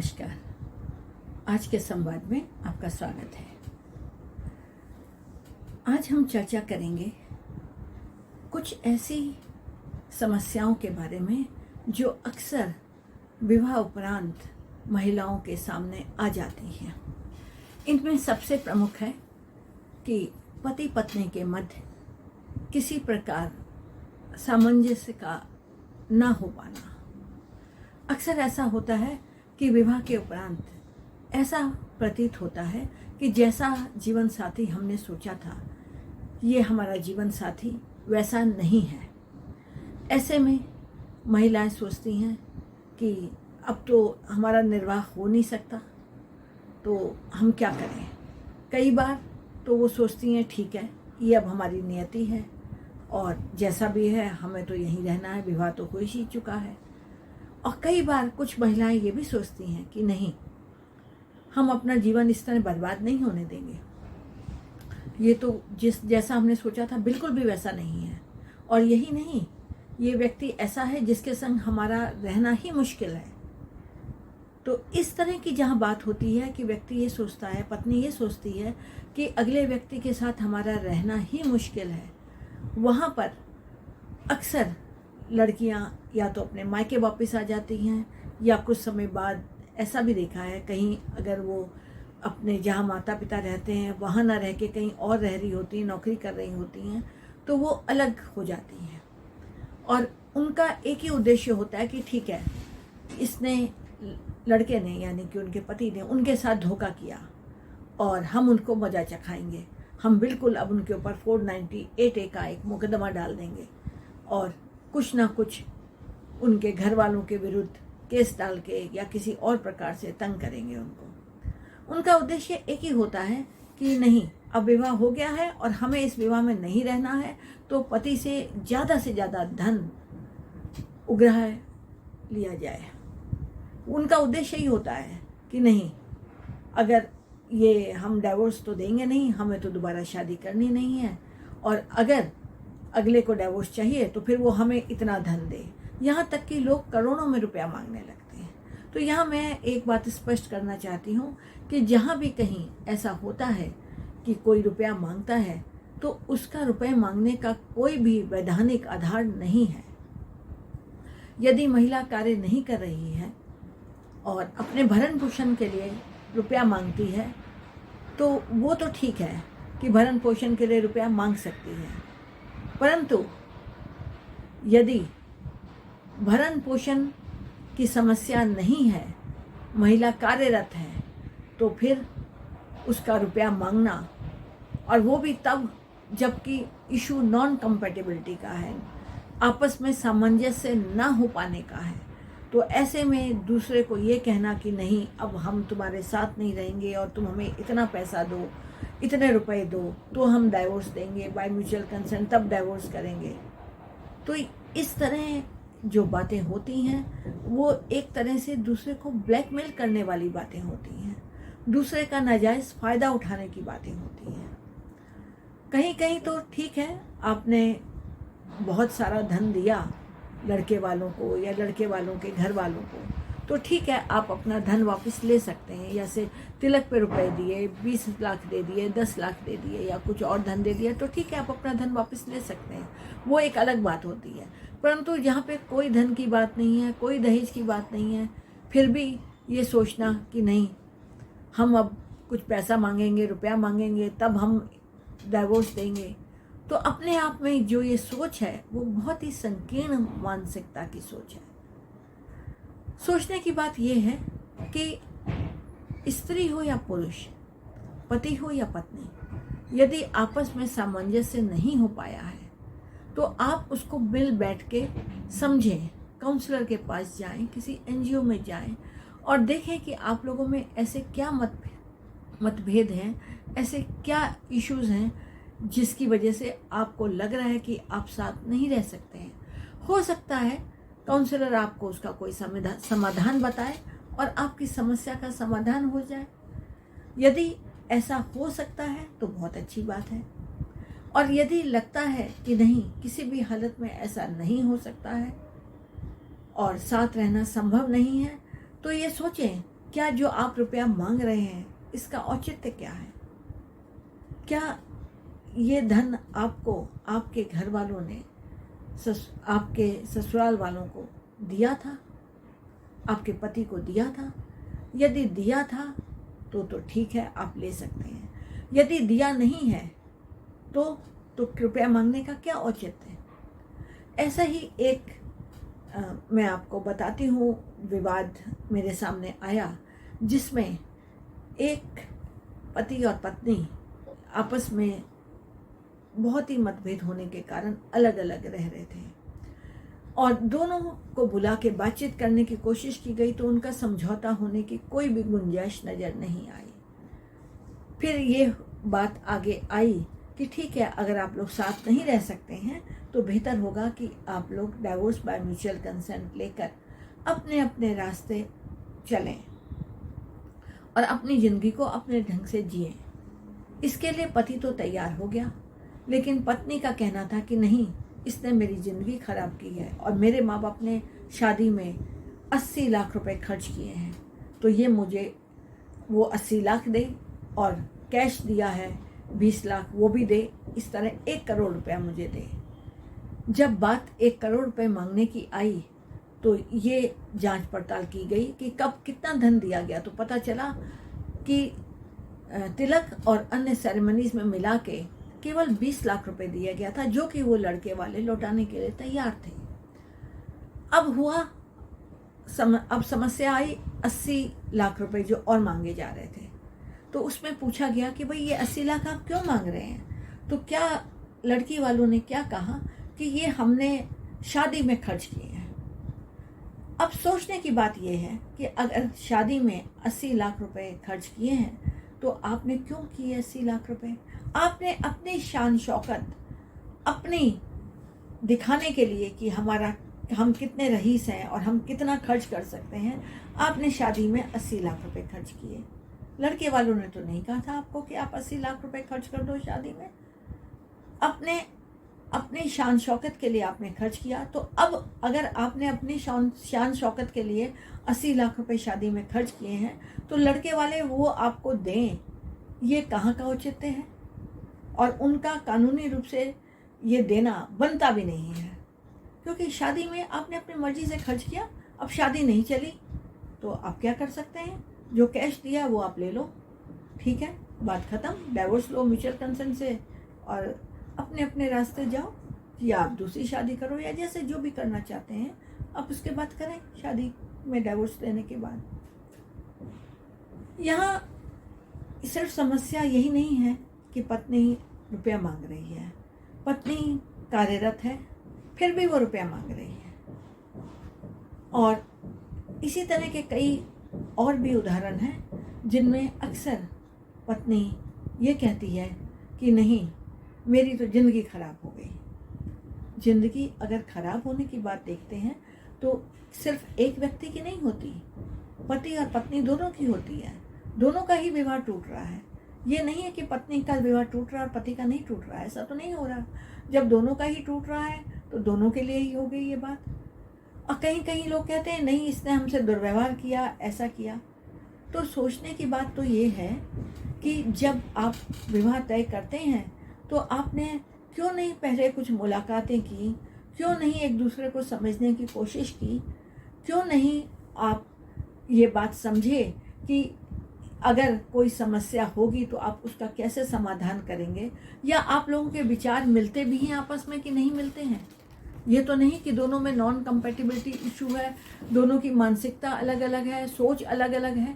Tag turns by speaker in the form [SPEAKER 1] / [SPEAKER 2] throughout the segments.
[SPEAKER 1] नमस्कार। आज के संवाद में आपका स्वागत है। आज हम चर्चा करेंगे कुछ ऐसी समस्याओं के बारे में जो अक्सर विवाह उपरांत महिलाओं के सामने आ जाती हैं। इनमें सबसे प्रमुख है कि पति पत्नी के मध्य किसी प्रकार सामंजस्य का ना हो पाना। अक्सर ऐसा होता है कि विवाह के उपरांत ऐसा प्रतीत होता है कि जैसा जीवन साथी हमने सोचा था ये हमारा जीवन साथी वैसा नहीं है। ऐसे में महिलाएं सोचती हैं कि अब तो हमारा निर्वाह हो नहीं सकता, तो हम क्या करें। कई बार तो वो सोचती हैं ठीक है, ये अब हमारी नियति है और जैसा भी है हमें तो यहीं रहना है, विवाह तो हो ही चुका है। और कई बार कुछ महिलाएं ये भी सोचती हैं कि नहीं, हम अपना जीवन इस तरह बर्बाद नहीं होने देंगे, ये तो जैसा हमने सोचा था बिल्कुल भी वैसा नहीं है। और यही नहीं, ये व्यक्ति ऐसा है जिसके संग हमारा रहना ही मुश्किल है। तो इस तरह की जहाँ बात होती है कि व्यक्ति ये सोचता है, पत्नी ये सोचती है कि अगले व्यक्ति के साथ हमारा रहना ही मुश्किल है, वहाँ पर अक्सर लड़कियां या तो अपने मायके वापस आ जाती हैं या कुछ समय बाद ऐसा भी देखा है कहीं अगर वो अपने जहाँ माता पिता रहते हैं वहाँ ना रह के कहीं और रह रही होती हैं, नौकरी कर रही होती हैं, तो वो अलग हो जाती हैं। और उनका एक ही उद्देश्य होता है कि ठीक है, इसने लड़के ने यानी कि उनके पति ने उनके साथ धोखा किया और हम उनको मजा चखाएंगे। हम बिल्कुल अब उनके ऊपर 498A का एक मुकदमा डाल देंगे और कुछ ना कुछ उनके घर वालों के विरुद्ध केस डाल के या किसी और प्रकार से तंग करेंगे उनको। उनका उद्देश्य एक ही होता है कि नहीं, अब विवाह हो गया है और हमें इस विवाह में नहीं रहना है, तो पति से ज़्यादा धन उग्राह लिया जाए। उनका उद्देश्य ही होता है कि नहीं, अगर ये हम डाइवोर्स तो देंगे नहीं, हमें तो दोबारा शादी करनी नहीं है, और अगर अगले को डाइवोर्स चाहिए तो फिर वो हमें इतना धन दे। यहाँ तक कि लोग करोड़ों में रुपया मांगने लगते हैं। तो यहाँ मैं एक बात स्पष्ट करना चाहती हूँ कि जहाँ भी कहीं ऐसा होता है कि कोई रुपया मांगता है तो उसका रुपये मांगने का कोई भी वैधानिक आधार नहीं है। यदि महिला कार्य नहीं कर रही है और अपने भरण पोषण के लिए रुपया मांगती है तो वो तो ठीक है कि भरण पोषण के लिए रुपया मांग सकती है, परंतु यदि भरण पोषण की समस्या नहीं है, महिला कार्यरत है, तो फिर उसका रुपया मांगना, और वो भी तब जबकि इशू नॉन कंपैटिबिलिटी का है, आपस में सामंजस्य ना हो पाने का है, तो ऐसे में दूसरे को ये कहना कि नहीं, अब हम तुम्हारे साथ नहीं रहेंगे और तुम हमें इतना पैसा दो, इतने रुपए दो तो हम डाइवोर्स देंगे, बाय म्यूचुअल कंसेंट तब डाइवोर्स करेंगे। तो इस तरह जो बातें होती हैं वो एक तरह से दूसरे को ब्लैकमेल करने वाली बातें होती हैं, दूसरे का नाजायज़ फ़ायदा उठाने की बातें होती हैं। कहीं कहीं तो ठीक है, आपने बहुत सारा धन दिया लड़के वालों को या लड़के वालों के घर वालों को, तो ठीक है, आप अपना धन वापस ले सकते हैं। जैसे तिलक पे रुपए दिए, 20 लाख दे दिए, 10 लाख दे दिए या कुछ और धन दे दिया, तो ठीक है, आप अपना धन वापस ले सकते हैं, वो एक अलग बात होती है। परंतु यहाँ पे कोई धन की बात नहीं है, कोई दहेज की बात नहीं है, फिर भी ये सोचना कि नहीं, हम अब कुछ पैसा मांगेंगे, रुपया मांगेंगे, तब हम डाइवोर्स देंगे, तो अपने आप में जो ये सोच है वो बहुत ही संकीर्ण मानसिकता की सोच है। सोचने की बात यह है कि स्त्री हो या पुरुष, पति हो या पत्नी, यदि आपस में सामंजस्य नहीं हो पाया है तो आप उसको मिल बैठ के समझें, काउंसलर के पास जाएं, किसी एनजीओ में जाएं और देखें कि आप लोगों में ऐसे क्या मतभेद हैं, ऐसे क्या इश्यूज़ हैं जिसकी वजह से आपको लग रहा है कि आप साथ नहीं रह सकते हैं। हो सकता है काउंसलर आपको उसका कोई समाधान बताए और आपकी समस्या का समाधान हो जाए। यदि ऐसा हो सकता है तो बहुत अच्छी बात है, और यदि लगता है कि नहीं, किसी भी हालत में ऐसा नहीं हो सकता है और साथ रहना संभव नहीं है, तो ये सोचें क्या जो आप रुपया मांग रहे हैं इसका औचित्य क्या है? क्या ये धन आपको आपके घर वालों ने आपके ससुराल वालों को दिया था, आपके पति को दिया था? यदि दिया था तो ठीक है, आप ले सकते हैं। यदि दिया नहीं है तो कृपया मांगने का क्या औचित्य है? ऐसा ही एक मैं आपको बताती हूँ, विवाद मेरे सामने आया जिसमें एक पति और पत्नी आपस में बहुत ही मतभेद होने के कारण अलग अलग रह रहे थे और दोनों को बुला के बातचीत करने की कोशिश की गई तो उनका समझौता होने की कोई भी गुंजाइश नज़र नहीं आई। फिर ये बात आगे आई कि ठीक है, अगर आप लोग साथ नहीं रह सकते हैं तो बेहतर होगा कि आप लोग डाइवोर्स बाय म्यूचुअल कंसेंट लेकर अपने अपने रास्ते चलें और अपनी ज़िंदगी को अपने ढंग से जिएं। इसके लिए पति तो तैयार हो गया, लेकिन पत्नी का कहना था कि नहीं, इसने मेरी ज़िंदगी ख़राब की है और मेरे माँ बाप ने शादी में 80 लाख रुपए खर्च किए हैं, तो ये मुझे वो 80 लाख दे और कैश दिया है 20 लाख वो भी दे, इस तरह 1 करोड़ रुपया मुझे दे। जब बात 1 करोड़ रुपए मांगने की आई तो ये जांच पड़ताल की गई कि कब कितना धन दिया गया, तो पता चला कि तिलक और अन्य सेरेमनीज में मिला के केवल 20 लाख रुपए दिया गया था, जो कि वो लड़के वाले लौटाने के लिए तैयार थे। अब समस्या आई 80 लाख रुपए जो और मांगे जा रहे थे, तो उसमें पूछा गया कि भाई ये 80 लाख आप क्यों मांग रहे हैं? तो क्या लड़की वालों ने क्या कहा कि ये हमने शादी में खर्च किए हैं। अब सोचने की बात यह है कि अगर शादी में 80 लाख रुपए खर्च किए हैं तो आपने क्यों किए 80 लाख रुपए? आपने अपनी शान शौकत अपनी दिखाने के लिए कि हम कितने रईस हैं और हम कितना खर्च कर सकते हैं, आपने शादी में 80 लाख रुपए खर्च किए। लड़के वालों ने तो नहीं कहा था आपको कि आप 80 लाख रुपए खर्च कर दो शादी में। अपनी शान शौकत के लिए आपने खर्च किया, तो अब अगर आपने अपनी शान शौकत के लिए 80 लाख रुपए शादी में खर्च किए हैं तो लड़के वाले वो आपको दें, ये कहाँ का औचित्य है? और उनका कानूनी रूप से ये देना बनता भी नहीं है, क्योंकि शादी में आपने अपनी मर्जी से खर्च किया। अब शादी नहीं चली तो आप क्या कर सकते हैं? जो कैश दिया वो आप ले लो, ठीक है, बात ख़त्म। डाइवोर्स लो म्यूचुअल कंसेंट से और अपने अपने रास्ते जाओ, या आप दूसरी शादी करो या जैसे जो भी करना चाहते हैं आप उसके बाद करें, शादी में डाइवोर्स देने के बाद। यहाँ सिर्फ समस्या यही नहीं है कि पत्नी रुपया मांग रही है, पत्नी कार्यरत है फिर भी वो रुपया मांग रही है। और इसी तरह के कई और भी उदाहरण हैं जिनमें अक्सर पत्नी ये कहती है कि नहीं, मेरी तो ज़िंदगी ख़राब हो गई। ज़िंदगी अगर ख़राब होने की बात देखते हैं तो सिर्फ एक व्यक्ति की नहीं होती, पति और पत्नी दोनों की होती है। दोनों का ही विवाह टूट रहा है। ये नहीं है कि पत्नी का विवाह टूट रहा है और पति का नहीं टूट रहा है, ऐसा तो नहीं हो रहा। जब दोनों का ही टूट रहा है तो दोनों के लिए ही हो गई ये बात। और कहीं कहीं लोग कहते हैं नहीं, इसने हमसे दुर्व्यवहार किया, ऐसा किया। तो सोचने की बात तो ये है कि जब आप विवाह तय करते हैं तो आपने क्यों नहीं पहले कुछ मुलाकातें की, क्यों नहीं एक दूसरे को समझने की कोशिश की, क्यों नहीं आप ये बात समझे कि अगर कोई समस्या होगी तो आप उसका कैसे समाधान करेंगे, या आप लोगों के विचार मिलते भी हैं आपस में कि नहीं मिलते हैं। ये तो नहीं कि दोनों में नॉन कंपैटिबिलिटी इशू है, दोनों की मानसिकता अलग अलग है, सोच अलग अलग है।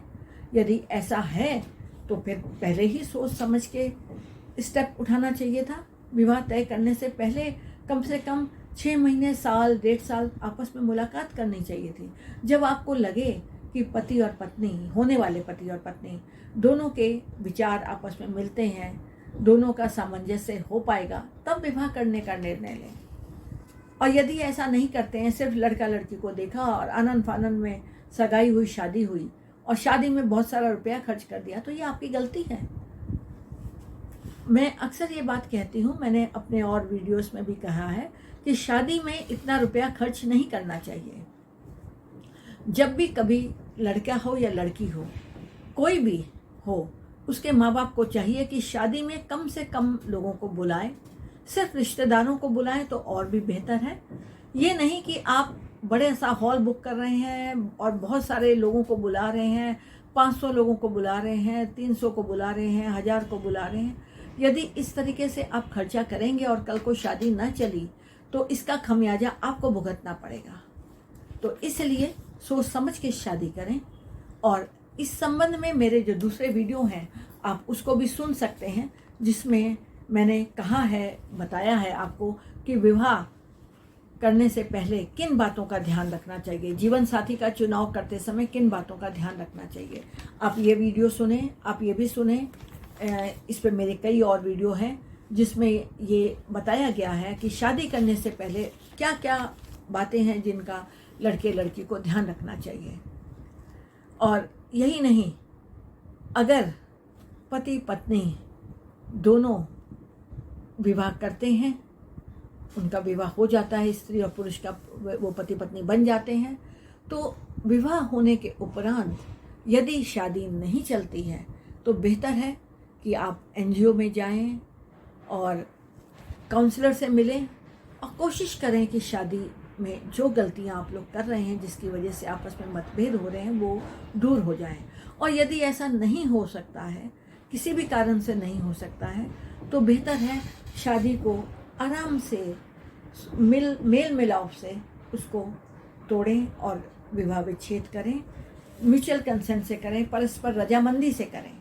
[SPEAKER 1] यदि ऐसा है तो फिर पहले ही सोच समझ के स्टेप उठाना चाहिए था। विवाह तय करने से पहले कम से कम 6 महीने, साल, 1.5 साल आपस में मुलाकात करनी चाहिए थी। जब आपको लगे कि पति और पत्नी, होने वाले पति और पत्नी दोनों के विचार आपस में मिलते हैं, दोनों का सामंजस्य हो पाएगा, तब विवाह करने का निर्णय लें। और यदि ऐसा नहीं करते हैं, सिर्फ लड़का लड़की को देखा और आनंद फानंद में सगाई हुई, शादी हुई और शादी में बहुत सारा रुपया खर्च कर दिया, तो ये आपकी गलती है। मैं अक्सर ये बात कहती हूँ, मैंने अपने और वीडियोस में भी कहा है कि शादी में इतना रुपया खर्च नहीं करना चाहिए। जब भी कभी लड़का हो या लड़की हो, कोई भी हो, उसके माँ बाप को चाहिए कि शादी में कम से कम लोगों को बुलाए, सिर्फ रिश्तेदारों को बुलाएं तो और भी बेहतर है। ये नहीं कि आप बड़े सा हॉल बुक कर रहे हैं और बहुत सारे लोगों को बुला रहे हैं, 500 लोगों को बुला रहे हैं, 300 को बुला रहे हैं, 1000 को बुला रहे हैं। यदि इस तरीके से आप खर्चा करेंगे और कल को शादी न चली तो इसका खमियाजा आपको भुगतना पड़ेगा। तो इसलिए सोच समझ के शादी करें। और इस संबंध में मेरे जो दूसरे वीडियो हैं आप उसको भी सुन सकते हैं, जिसमें मैंने कहा है, बताया है आपको कि विवाह करने से पहले किन बातों का ध्यान रखना चाहिए, जीवन साथी का चुनाव करते समय किन बातों का ध्यान रखना चाहिए। आप ये वीडियो सुने, आप ये भी सुने। इस पे मेरे कई और वीडियो हैं जिसमें ये बताया गया है कि शादी करने से पहले क्या क्या बातें हैं जिनका लड़के लड़की को ध्यान रखना चाहिए। और यही नहीं, अगर पति पत्नी दोनों विवाह करते हैं, उनका विवाह हो जाता है, स्त्री और पुरुष का वो पति पत्नी बन जाते हैं, तो विवाह होने के उपरांत यदि शादी नहीं चलती है तो बेहतर है कि आप एनजीओ में जाएं और काउंसलर से मिलें और कोशिश करें कि शादी में जो गलतियां आप लोग कर रहे हैं, जिसकी वजह से आपस में मतभेद हो रहे हैं, वो दूर हो जाएं। और यदि ऐसा नहीं हो सकता है, किसी भी कारण से नहीं हो सकता है, तो बेहतर है शादी को आराम से मेल मिलाप से उसको तोड़ें और विवाह विच्छेद करें, म्यूचुअल कंसेंट से करें, परस्पर रजामंदी से करें।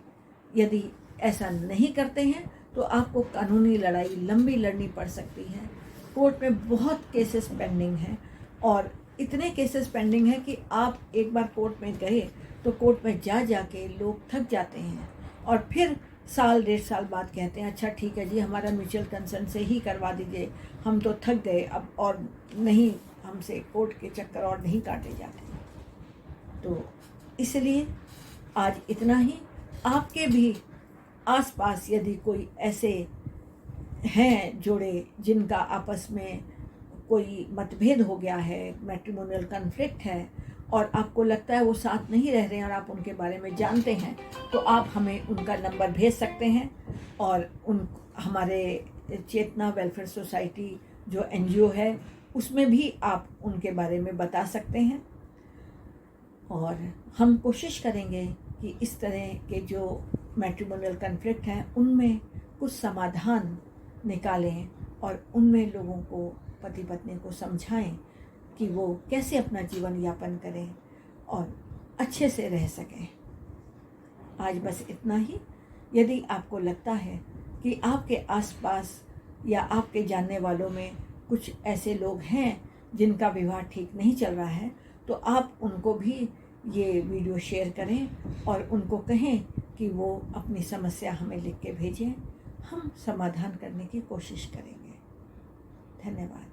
[SPEAKER 1] यदि ऐसा नहीं करते हैं तो आपको कानूनी लड़ाई लंबी लड़नी पड़ सकती है। कोर्ट में बहुत केसेस पेंडिंग हैं और इतने केसेस पेंडिंग हैं कि आप एक बार कोर्ट में गए तो कोर्ट में जाके लोग थक जाते हैं और फिर साल 1.5 साल बाद कहते हैं अच्छा ठीक है जी, हमारा म्यूचुअल कंसेंट से ही करवा दीजिए, हम तो थक गए अब और नहीं, हमसे कोर्ट के चक्कर और नहीं काटे जाते। तो इसलिए आज इतना ही। आपके भी आसपास यदि कोई ऐसे हैं जोड़े जिनका आपस में कोई मतभेद हो गया है, मैट्रिमोनियल कॉन्फ्लिक्ट है और आपको लगता है वो साथ नहीं रह रहे हैं और आप उनके बारे में जानते हैं, तो आप हमें उनका नंबर भेज सकते हैं और हमारे चेतना वेलफेयर सोसाइटी जो एनजीओ है उसमें भी आप उनके बारे में बता सकते हैं। और हम कोशिश करेंगे कि इस तरह के जो मैट्रिमोनियल कॉन्फ्लिक्ट हैं उनमें कुछ समाधान निकालें और उनमें लोगों को, पति पत्नी को समझाएं कि वो कैसे अपना जीवन यापन करें और अच्छे से रह सकें। आज बस इतना ही। यदि आपको लगता है कि आपके आसपास या आपके जानने वालों में कुछ ऐसे लोग हैं जिनका विवाह ठीक नहीं चल रहा है, तो आप उनको भी ये वीडियो शेयर करें और उनको कहें कि वो अपनी समस्या हमें लिख के भेजें, हम समाधान करने की कोशिश करेंगे। धन्यवाद।